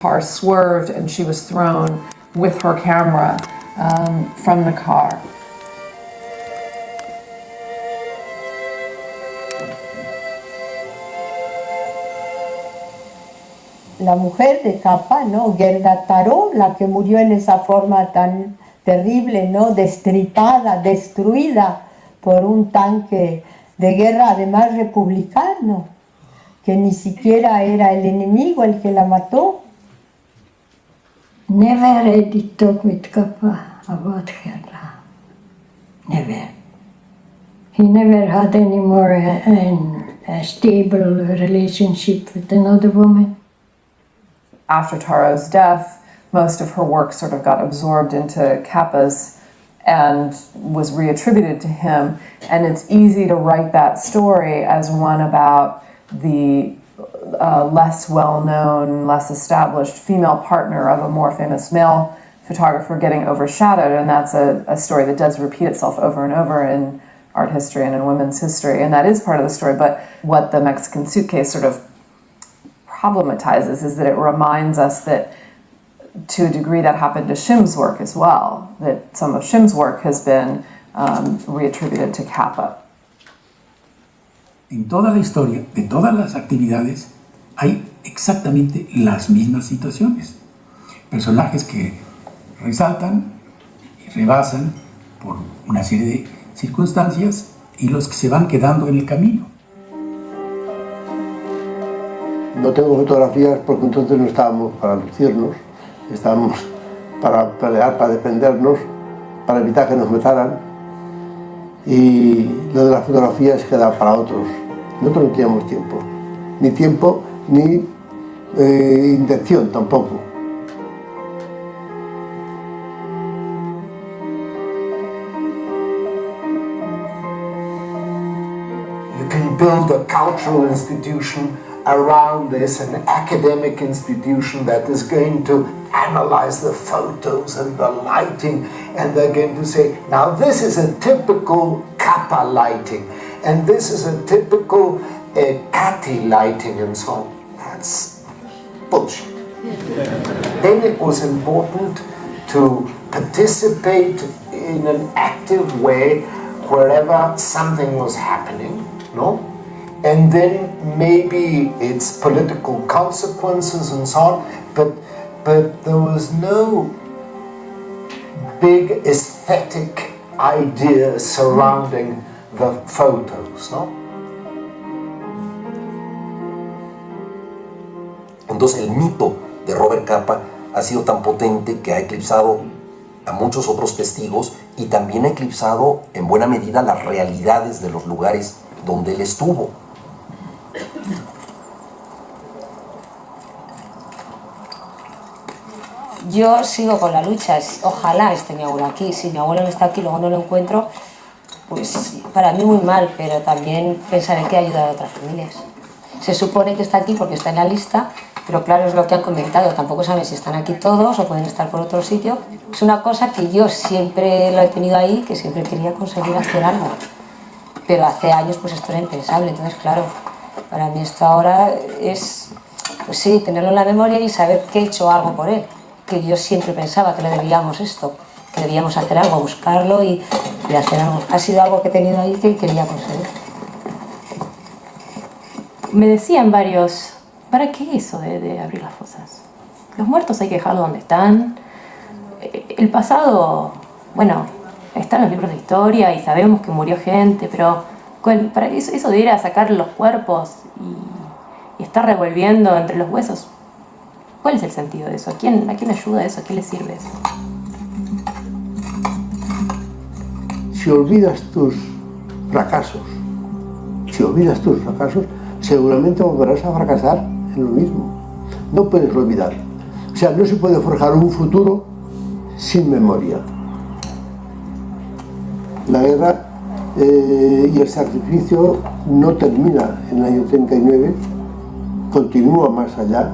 car swerved and she was thrown with her camera from the car. La mujer de Capa, ¿no? Gerda Taro, la que murió en esa forma tan terrible, ¿no? Destripada, destruida por un tanque de guerra, además republicano, que ni siquiera era el enemigo el que la mató. Never I did talk with Kappa about Gerda. Never. He never had any more a stable relationship with another woman. After Taro's death, most of her work sort of got absorbed into Kappa's and was reattributed to him. And it's easy to write that story as one about the less well-known, less established female partner of a more famous male photographer getting overshadowed. And that's a story that does repeat itself over and over in art history and in women's history. And that is part of the story. But what the Mexican Suitcase sort of problematizes is that it reminds us that to a degree that happened to Shim's work as well, that some of Shim's work has been reattributed to Kappa. En toda la historia, de todas las actividades, hay exactamente las mismas situaciones. Personajes que resaltan y rebasan por una serie de circunstancias y los que se van quedando en el camino. No tengo fotografías porque entonces no estábamos para lucirnos, estábamos para pelear, para defendernos, para evitar que nos mataran. Y lo de las fotografías queda para otros. Nosotros no teníamos tiempo, ni intención tampoco. You can build a cultural institution around this, an academic institution that is going to analyze the photos and the lighting, and they're going to say, now this is a typical Kappa lighting, and this is a typical Cathy lighting, and so on. That's bullshit. Then it was important to participate in an active way wherever something was happening, no? And then maybe its political consequences and so on, but there was no big aesthetic idea surrounding the photos, no? Entonces el mito de Robert Capa ha sido tan potente que ha eclipsado a muchos otros testigos y también ha eclipsado en buena medida las realidades de los lugares donde él estuvo. Yo sigo con la lucha, ojalá esté mi abuelo aquí. Si mi abuelo no está aquí, luego no lo encuentro, pues para mí muy mal, pero también pensaré que ha ayudado a otras familias. Se supone que está aquí porque está en la lista, pero claro, es lo que han comentado, tampoco saben si están aquí todos o pueden estar por otro sitio. Es una cosa que yo siempre lo he tenido ahí, que siempre quería conseguir hacer algo, pero hace años pues esto era impensable. Entonces claro, para mí esto ahora es, pues sí, tenerlo en la memoria y saber que he hecho algo por él, que yo siempre pensaba que le debíamos esto, que debíamos hacer algo, buscarlo y hacer algo. Ha sido algo que he tenido ahí que quería conseguir. Me decían varios, ¿para qué eso de abrir las fosas? Los muertos hay que dejarlos donde están. El pasado, bueno, está en los libros de historia y sabemos que murió gente, pero para eso de ir a sacar los cuerpos y estar revolviendo entre los huesos, ¿cuál es el sentido de eso? ¿A quién ayuda eso? ¿A quién le sirve eso? Si olvidas tus fracasos, seguramente volverás a fracasar en lo mismo. No puedes olvidar. O sea, no se puede forjar un futuro sin memoria. La guerra y el sacrificio no termina en el año 39, continúa más allá.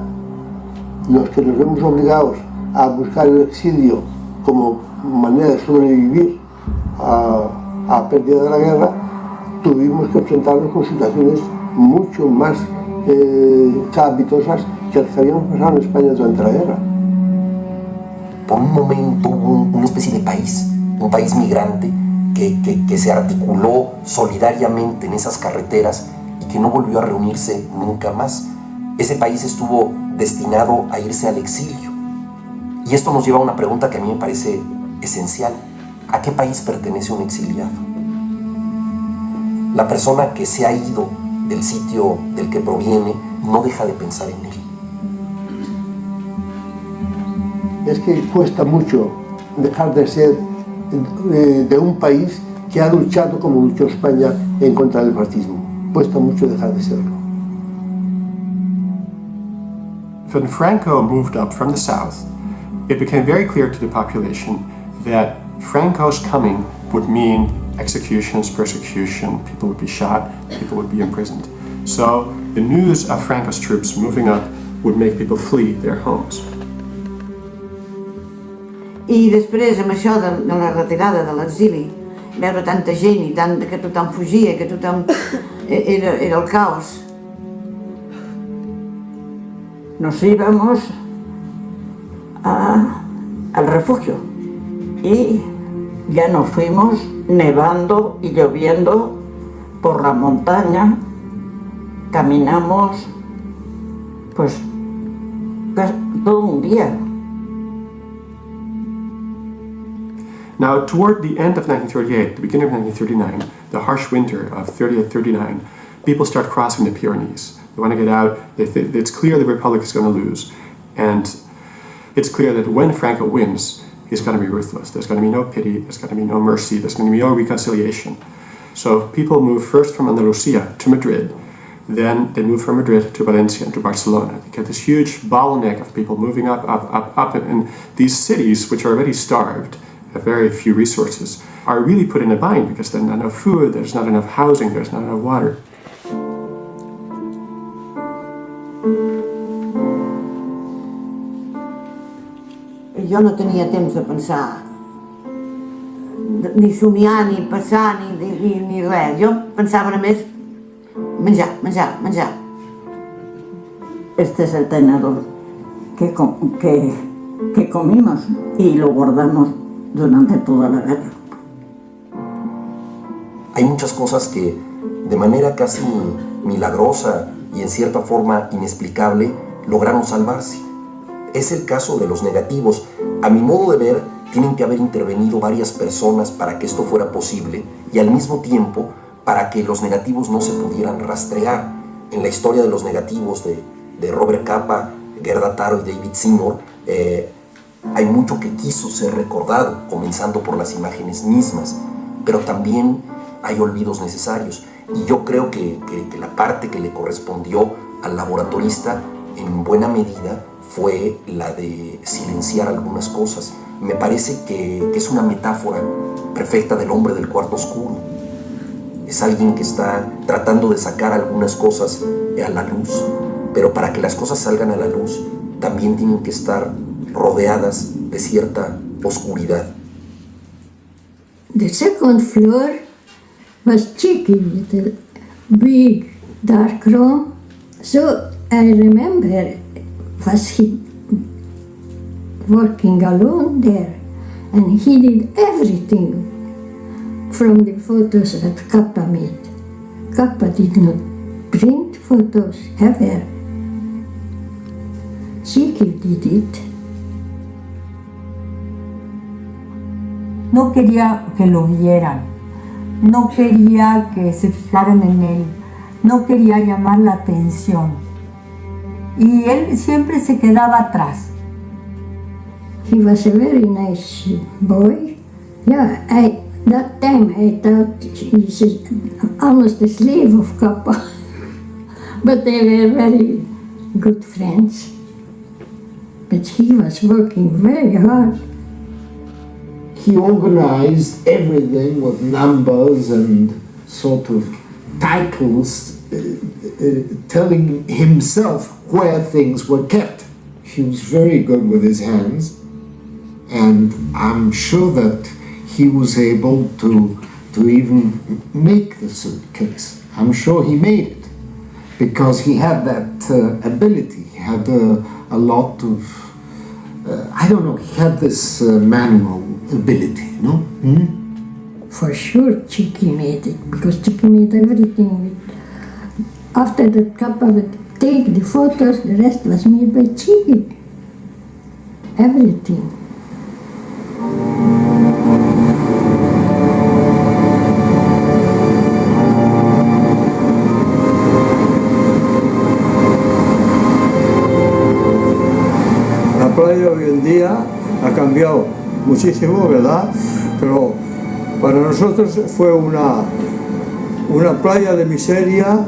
Los que nos vemos obligados a buscar el exilio como manera de sobrevivir a la pérdida de la guerra, tuvimos que enfrentarnos con situaciones mucho más calamitosas que las que habíamos pasado en España durante la guerra. Por un momento hubo una especie de país, un país migrante que se articuló solidariamente en esas carreteras y que no volvió a reunirse nunca más. Ese país estuvo destinado a irse al exilio. Y esto nos lleva a una pregunta que a mí me parece esencial. ¿A qué país pertenece un exiliado? La persona que se ha ido del sitio del que proviene no deja de pensar en él. Es que cuesta mucho dejar de ser de un país que ha luchado como luchó España en contra del fascismo. Cuesta mucho dejar de serlo. When Franco moved up from the south, it became very clear to the population that Franco's coming would mean executions, persecution, people would be shot, people would be imprisoned. So the news of Franco's troops moving up would make people flee their homes. I després, amb això de la retirada de l'exili, veure tanta gent i tant, que tothom fugia, que tothom era el caos. Nos íbamos al refugio y ya nos fuimos nevando y lloviendo por la montaña. Caminamos pues todo un día. Now, toward the end of 1938, the beginning of 1939, the harsh winter of 38-39, people start crossing the Pyrenees. They want to get out. It's clear the Republic is going to lose. And it's clear that when Franco wins, he's going to be ruthless. There's going to be no pity. There's going to be no mercy. There's going to be no reconciliation. So people move first from Andalusia to Madrid. Then they move from Madrid to Valencia and to Barcelona. They get this huge bottleneck of people moving up. And these cities, which are already starved, have very few resources, are really put in a bind because there's not enough food, there's not enough housing, there's not enough water. Jo no tenia temps de pensar, ni somiar, ni passar, ni res. Jo pensava només menjar, menjar, menjar. Este es el tenedor que comimos y lo guardamos durante toda la guerra. Hay muchas cosas que de manera casi milagrosa y en cierta forma inexplicable lograron salvarse. Es el caso de los negativos. A mi modo de ver, tienen que haber intervenido varias personas para que esto fuera posible y al mismo tiempo para que los negativos no se pudieran rastrear. En la historia de los negativos de Robert Capa, Gerda Taro y David Seymour, hay mucho que quiso ser recordado, comenzando por las imágenes mismas, pero también hay olvidos necesarios. Y yo creo que la parte que le correspondió al laboratorista, en buena medida, fue la de silenciar algunas cosas. Me parece que es una metáfora perfecta del hombre del cuarto oscuro. Es alguien que está tratando de sacar algunas cosas a la luz, pero para que las cosas salgan a la luz, también tienen que estar rodeadas de cierta oscuridad. The second floor was cheeky with a big dark room. So I remember was he working alone there, and he did everything from the photos that Kappa made. Kappa did not print photos ever. Cheeky did it. No quería que lo vieran, no quería que se fijaran en él, no quería llamar la atención. Y él siempre se quedaba atrás. He was a very nice boy. Yeah, that time I thought he's almost a slave of Kappa. But they were very good friends. But he was working very hard. He organized everything with numbers and sort of titles, telling himself where things were kept. He was very good with his hands, and I'm sure that he was able to even make the suitcase. I'm sure he made it. because he had that ability. He had a lot of, I don't know, he had this manual ability, no? For sure, Chiqui made it, because Chiqui made everything. After that Kappa would take the photos, the rest was made by Chiqui. Everything. La playa hoy en día ha cambiado muchísimo, ¿verdad? Pero para nosotros fue una playa de miseria,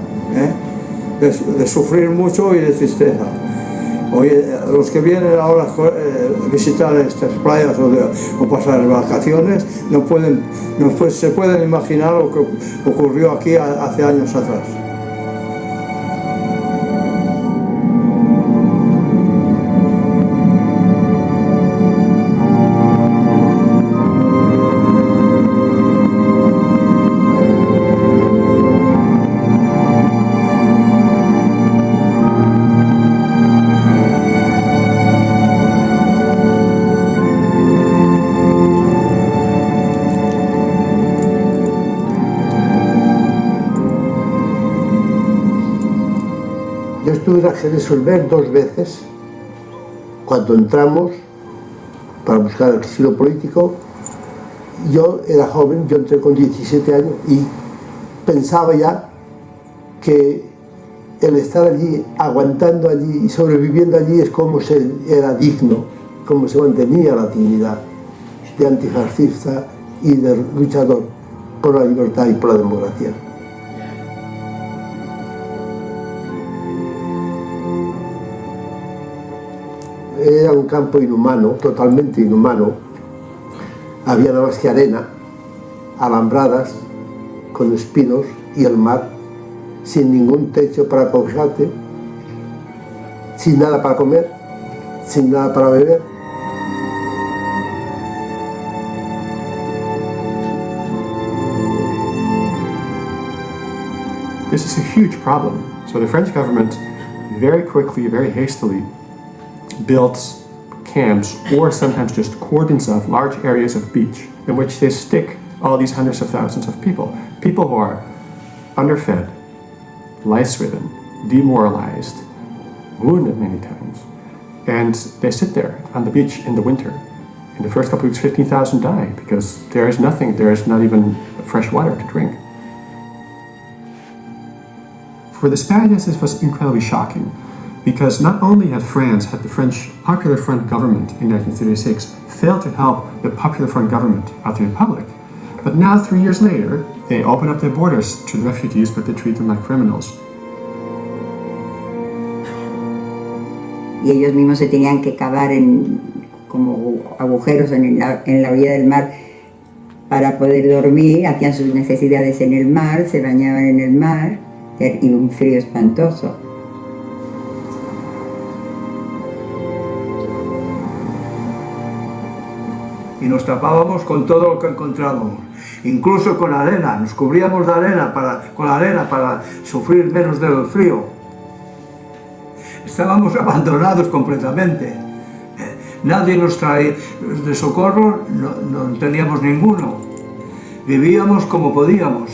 de sufrir mucho y de tristeza. Hoy, los que vienen ahora a visitar estas playas o pasar vacaciones se pueden imaginar lo que ocurrió aquí hace años atrás. Yo estuve en Argelia Solver 2 veces, cuando entramos para buscar el asilo político. Yo era joven, yo entré con 17 años y pensaba ya que el estar allí, aguantando allí y sobreviviendo allí es como se era digno, como se mantenía la dignidad de antifascista y de luchador por la libertad y por la democracia. Era un campo inhumano, totalmente inhumano. Había nada más que arena, alambradas, con espinos y el mar, sin ningún techo para acogerte, sin nada para comer, sin nada para beber. This is a huge problem. So the French government very quickly, very hastily built camps or sometimes just cordons of large areas of beach in which they stick all these hundreds of thousands of people. People who are underfed, lice-ridden, demoralized, wounded many times. And they sit there on the beach in the winter. In the first couple of weeks, 15,000 die because there is nothing, there is not even fresh water to drink. For the Spaniards, this was incredibly shocking, because not only had the French Popular Front government in 1936 failed to help the Popular Front government of the Republic, but now 3 years later, they open up their borders to the refugees, but they treat them like criminals. Y ellos mismos se tenían que cavar como agujeros en la orilla del mar para poder dormir, hacían sus necesidades en el mar, se bañaban en el mar, y un frío espantoso. Y nos tapábamos con todo lo que encontrábamos, incluso con arena, nos cubríamos de arena con la arena para sufrir menos del frío. Estábamos abandonados completamente. Nadie nos traía de socorro, no teníamos ninguno. Vivíamos como podíamos,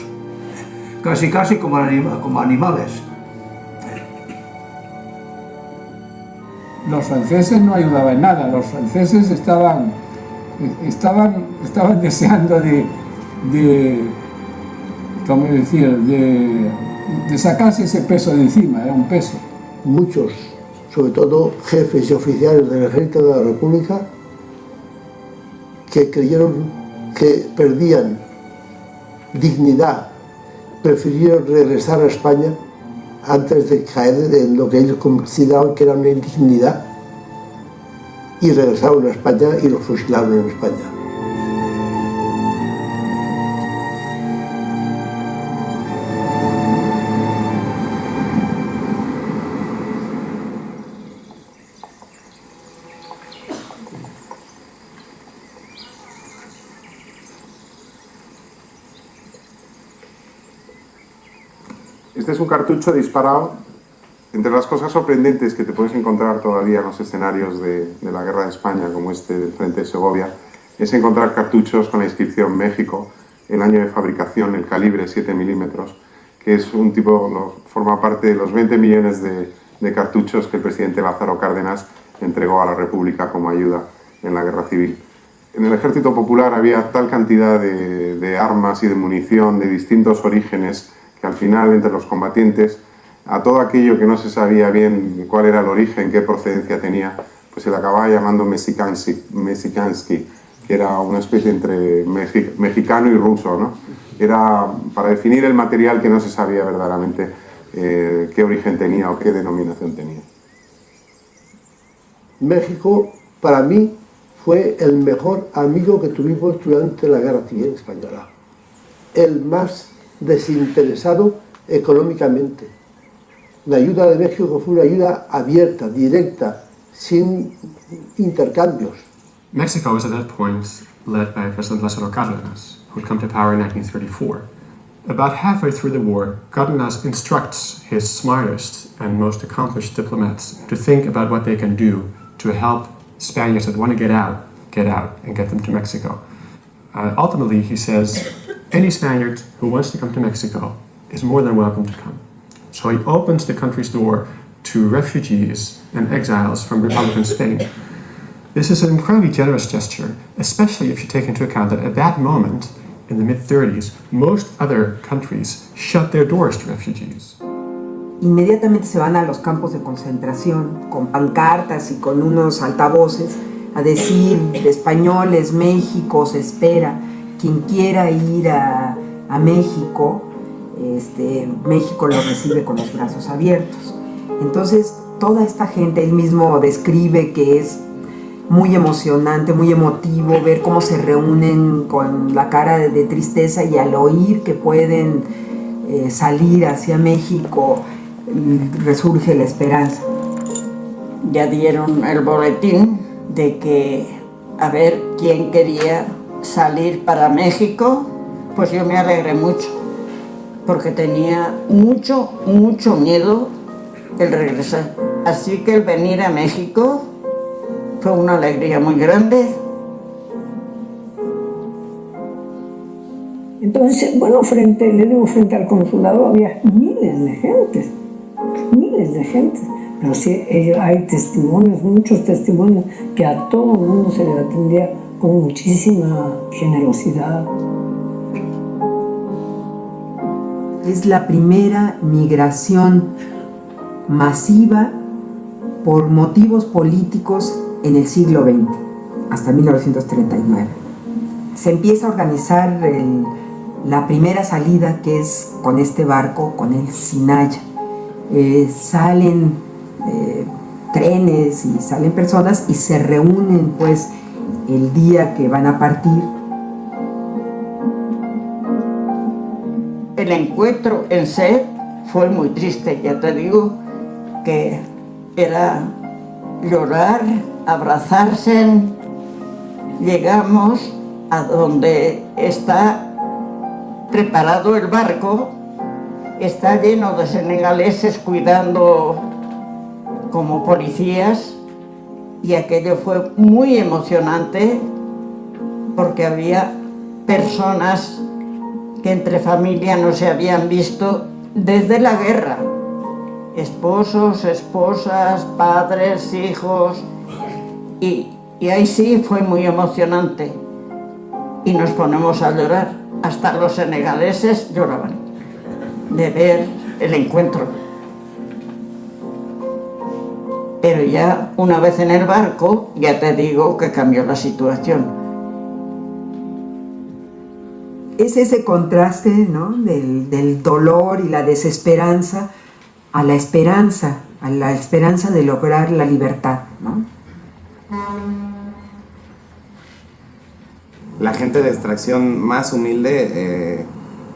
casi como animales. Los franceses no ayudaban en nada, los franceses estaban deseando ¿cómo decir?, de sacarse ese peso de encima, era un peso. Muchos, sobre todo jefes y oficiales del Ejército de la República, que creyeron que perdían dignidad, prefirieron regresar a España antes de caer en lo que ellos consideraban que era una indignidad, y regresaron a España y los fusilaron en España. Este es un cartucho disparado Entre las cosas sorprendentes que te puedes encontrar todavía en los escenarios de la Guerra de España, como este del Frente de Segovia, es encontrar cartuchos con la inscripción México, el año de fabricación, el calibre 7 milímetros, que es un tipo, forma parte de los 20 millones de cartuchos que el presidente Lázaro Cárdenas entregó a la República como ayuda en la Guerra Civil. En el Ejército Popular había tal cantidad de armas y de munición de distintos orígenes que al final, entre los combatientes, a todo aquello que no se sabía bien cuál era el origen, qué procedencia tenía, pues se le acababa llamando Mexikansky, que era una especie entre mexicano y ruso, ¿no? Era para definir el material que no se sabía verdaderamente qué origen tenía o qué denominación tenía. México, para mí, fue el mejor amigo que tuvimos durante la Guerra Civil Española. El más desinteresado económicamente. La ayuda de México fue una ayuda abierta, directa, sin intercambios. Mexico was at that point led by President Lázaro Cárdenas, who had come to power in 1934. About halfway through the war, Cárdenas instructs his smartest and most accomplished diplomats to think about what they can do to help Spaniards that want to get out, and get them to Mexico. Ultimately, he says, any Spaniard who wants to come to Mexico is more than welcome to come. So he opens the country's door to refugees and exiles from Republican Spain. This is an incredibly generous gesture, especially if you take into account that at that moment, in the mid-30s, most other countries shut their doors to refugees. Inmediatamente se van a los campos de concentración con pancartas y con unos altavoces a decir: españoles, México se espera, quien quiera ir a México, México lo recibe con los brazos abiertos. Entonces toda esta gente, él mismo describe que es muy emocionante, muy emotivo ver cómo se reúnen con la cara de tristeza, y al oír que pueden salir hacia México resurge la esperanza. Ya dieron el boletín de que a ver quién quería salir para México. Pues yo me alegré mucho, porque tenía mucho miedo el regresar. Así que el venir a México fue una alegría muy grande. Entonces, bueno, frente al consulado había miles de gente, pero sí hay testimonios, muchos testimonios, que a todo el mundo se le atendía con muchísima generosidad. Es la primera migración masiva por motivos políticos en el siglo XX, hasta 1939. Se empieza a organizar la primera salida, que es con este barco, con el Sinaya. Salen trenes y salen personas y se reúnen pues el día que van a partir. El encuentro en sí fue muy triste, ya te digo, que era llorar, abrazarse. Llegamos a donde está preparado el barco, está lleno de senegaleses cuidando como policías, y aquello fue muy emocionante porque había personas que entre familia no se habían visto desde la guerra, esposos, esposas, padres, hijos, y ahí sí fue muy emocionante y nos ponemos a llorar, hasta los senegaleses lloraban de ver el encuentro. Pero ya una vez en el barco, ya te digo que cambió la situación. Es ese contraste, ¿no?, del dolor y la desesperanza a la esperanza de lograr la libertad, ¿no? La gente de extracción más humilde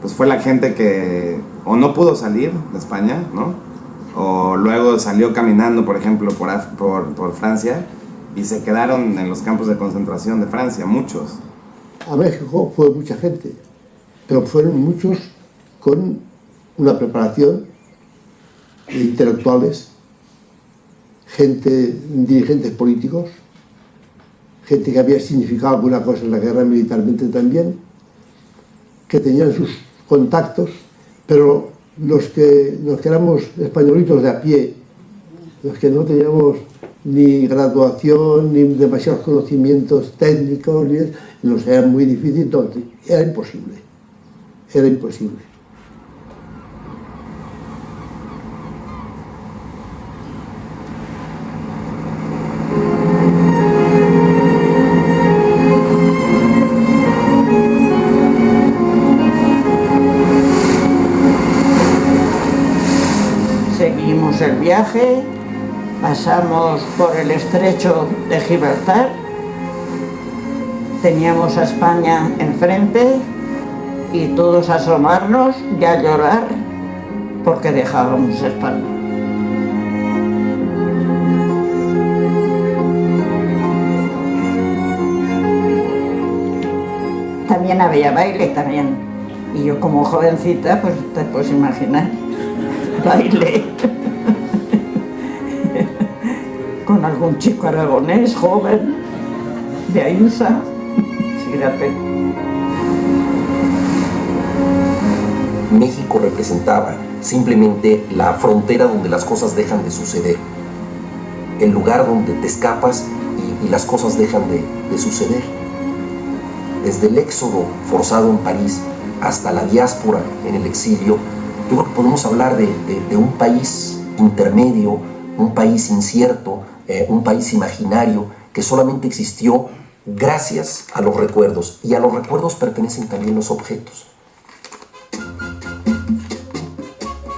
pues fue la gente que o no pudo salir de España, ¿no?, o luego salió caminando, por ejemplo, por Francia, y se quedaron en los campos de concentración de Francia, muchos. A México fue mucha gente, pero fueron muchos con una preparación de intelectuales dirigentes políticos, gente que había significado alguna cosa en la guerra militarmente también, que tenían sus contactos, pero los que éramos españolitos de a pie, los que no teníamos ni graduación, ni demasiados conocimientos técnicos, nos era muy difícil, entonces era imposible. Seguimos el viaje, pasamos por el estrecho de Gibraltar, teníamos a España enfrente y todos a asomarnos y a llorar porque dejábamos España. También había baile también, y yo como jovencita, pues te puedes imaginar, baile con algún chico aragonés joven de Ayusa, fíjate. México representaba simplemente la frontera donde las cosas dejan de suceder, el lugar donde te escapas y las cosas dejan de suceder. Desde el éxodo forzado en París hasta la diáspora en el exilio, yo creo que podemos hablar de un país intermedio, un país incierto, un país imaginario que solamente existió gracias a los recuerdos, y a los recuerdos pertenecen también los objetos.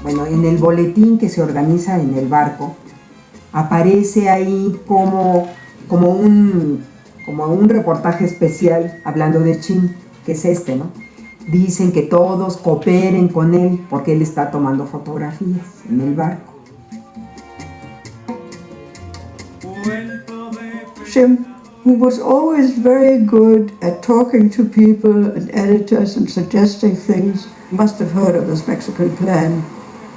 Bueno, en el boletín que se organiza en el barco, aparece ahí como un reportaje especial hablando de Chim, que es este, ¿no? Dicen que todos cooperen con él porque él está tomando fotografías en el barco. Chim, who was always very good at talking to people and editors and suggesting things, must have heard of this Mexican plan.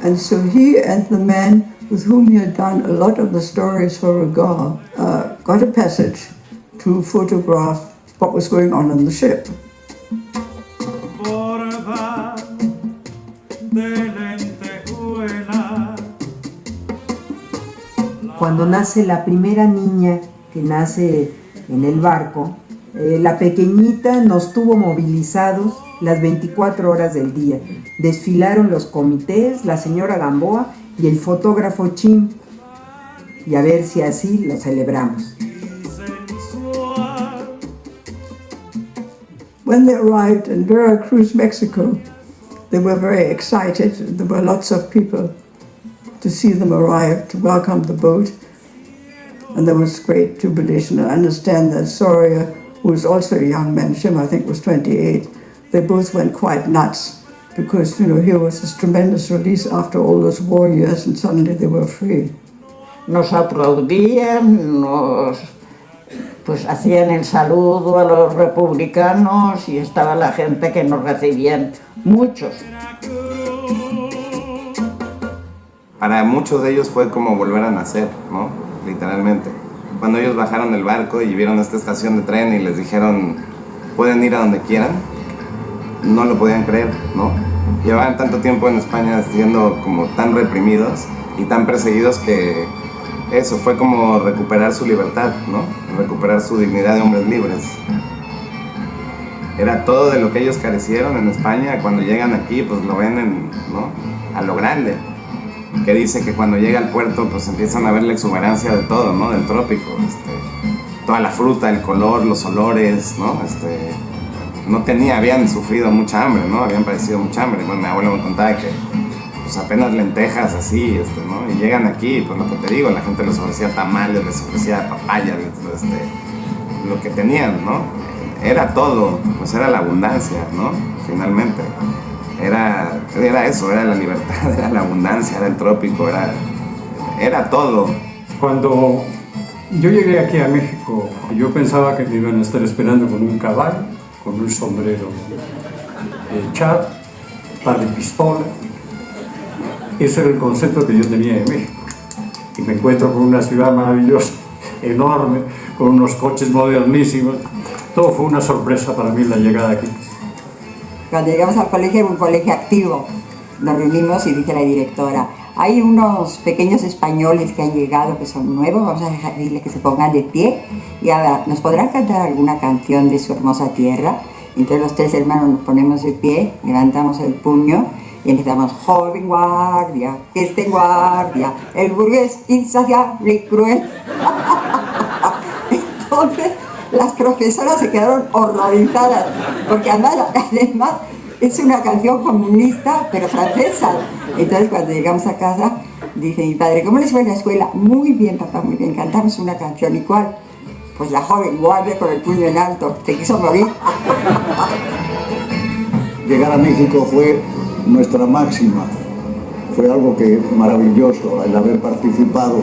And so he and the man with whom he had done a lot of the stories for Regal got a passage to photograph what was going on the ship. Cuando nace la primera niña que nace en el barco, la pequeñita nos tuvo movilizados las 24 horas del día. Desfilaron los comités, la señora Gamboa y el fotógrafo Chim, y a ver si así lo celebramos. When they arrived in Veracruz, Mexico, they were very excited. There were lots of people to see them arrive, to welcome the boat. And there was great jubilation. I understand that Soria, who was also a young man, Chim I think was 28, they both went quite nuts because, here was this tremendous release after all those war years and suddenly they were free. Nos aplaudían, pues hacían el saludo a los republicanos y estaba la gente que nos recibían, muchos. Para muchos de ellos fue como volver a nacer, ¿no? Literalmente. Cuando ellos bajaron del barco y vieron esta estación de tren y les dijeron, pueden ir a donde quieran, no lo podían creer, ¿no? Llevaban tanto tiempo en España siendo como tan reprimidos y tan perseguidos que eso fue como recuperar su libertad, ¿no? Recuperar su dignidad de hombres libres. Era todo de lo que ellos carecieron en España. Cuando llegan aquí, pues lo ven ¿no? A lo grande. Que dice que cuando llega al puerto, pues empiezan a ver la exuberancia de todo, ¿no? Del trópico. Toda la fruta, el color, los olores, ¿no? Habían sufrido mucha hambre, ¿no? Habían padecido mucha hambre. Bueno, mi abuelo me contaba que pues apenas lentejas así, ¿no? Y llegan aquí, pues lo que te digo, la gente les ofrecía tamales, les ofrecía papaya, lo que tenían, ¿no? Era todo, pues era la abundancia, ¿no? Finalmente. Era eso, era la libertad, era la abundancia, era el trópico, era todo. Cuando yo llegué aquí a México, yo pensaba que me iban a estar esperando con un caballo, con un sombrero de chat, par de pistola. Ese era el concepto que yo tenía de México. y me encuentro con una ciudad maravillosa, enorme, con unos coches modernísimos. Todo fue una sorpresa para mí la llegada aquí. Cuando llegamos al colegio, era un colegio activo. Nos reunimos y dije a la directora, hay unos pequeños españoles que han llegado, que son nuevos, vamos a decirles que se pongan de pie y ahora, ¿nos podrán cantar alguna canción de su hermosa tierra? Entonces los tres hermanos nos ponemos de pie, levantamos el puño y empezamos, joven guardia, que esté en guardia, el burgués insaciable y cruel. Entonces las profesoras se quedaron horrorizadas, porque además es una canción comunista, pero francesa. Entonces cuando llegamos a casa, dice mi padre, ¿cómo les fue en la escuela? Muy bien, papá, muy bien, cantamos una canción. ¿Y cuál? Pues la joven guardia con el puño en alto, se quiso morir. Llegar a México fue nuestra máxima. Fue algo que maravilloso, el haber participado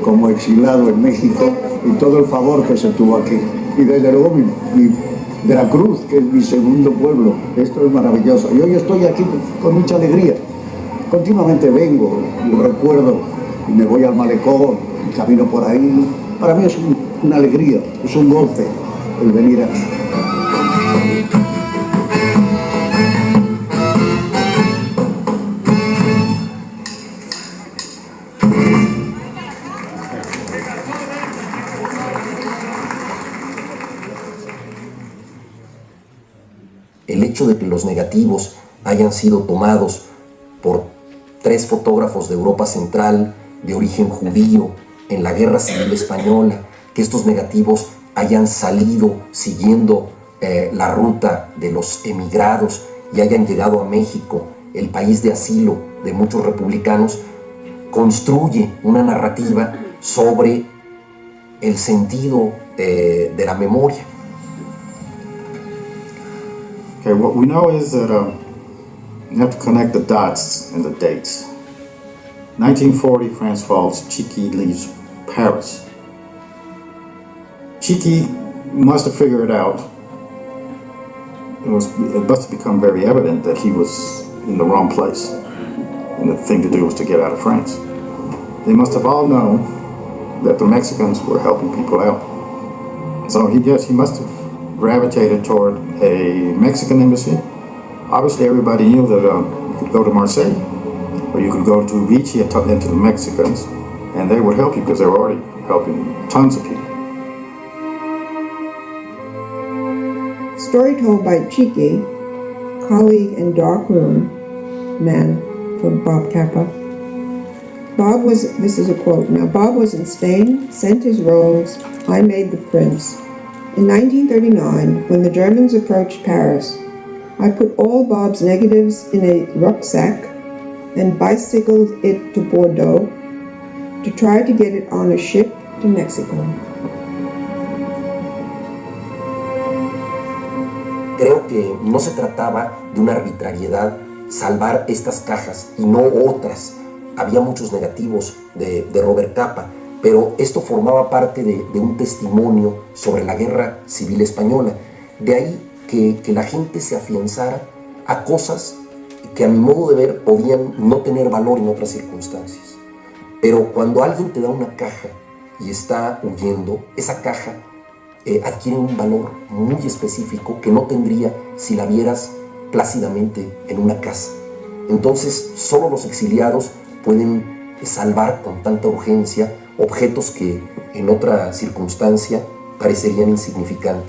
como exilado en México y todo el favor que se tuvo aquí. Y desde luego mi Veracruz, que es mi segundo pueblo. Esto es maravilloso. Y hoy estoy aquí con mucha alegría. Continuamente vengo, lo recuerdo, y me voy al malecón, y camino por ahí. Para mí es una alegría, es un goce el venir aquí. El hecho de que los negativos hayan sido tomados por 3 fotógrafos de Europa Central de origen judío en la Guerra Civil Española, que estos negativos hayan salido siguiendo la ruta de los emigrados y hayan llegado a México, el país de asilo de muchos republicanos, construye una narrativa sobre el sentido de la memoria. Okay, what we know is that you have to connect the dots and the dates. 1940, France falls, Chiki leaves Paris. Chiki must have figured out, it must have become very evident that he was in the wrong place. And the thing to do was to get out of France. They must have all known that the Mexicans were helping people out. So he must have gravitated toward a Mexican embassy. Obviously everybody knew that you could go to Marseille, or you could go to Vichy and talk into the Mexicans, and they would help you because they were already helping tons of people. Story told by Chiki, colleague and darkroom man for Bob Capa. Bob was, this is a quote now, Bob was in Spain, sent his rolls, I made the prints. In 1939, when the Germans approached Paris, I put all Bob's negatives in a rucksack and bicycled it to Bordeaux to try to get it on a ship to Mexico. Creo que no se trataba de una arbitrariedad salvar estas cajas y no otras. Había muchos negativos de Robert Capa, pero esto formaba parte de un testimonio sobre la Guerra Civil Española. De ahí que la gente se afianzara a cosas que a mi modo de ver podían no tener valor en otras circunstancias. Pero cuando alguien te da una caja y está huyendo, esa caja adquiere un valor muy específico que no tendría si la vieras plácidamente en una casa. Entonces, solo los exiliados pueden salvar con tanta urgencia objetos que en otra circunstancia parecerían insignificantes.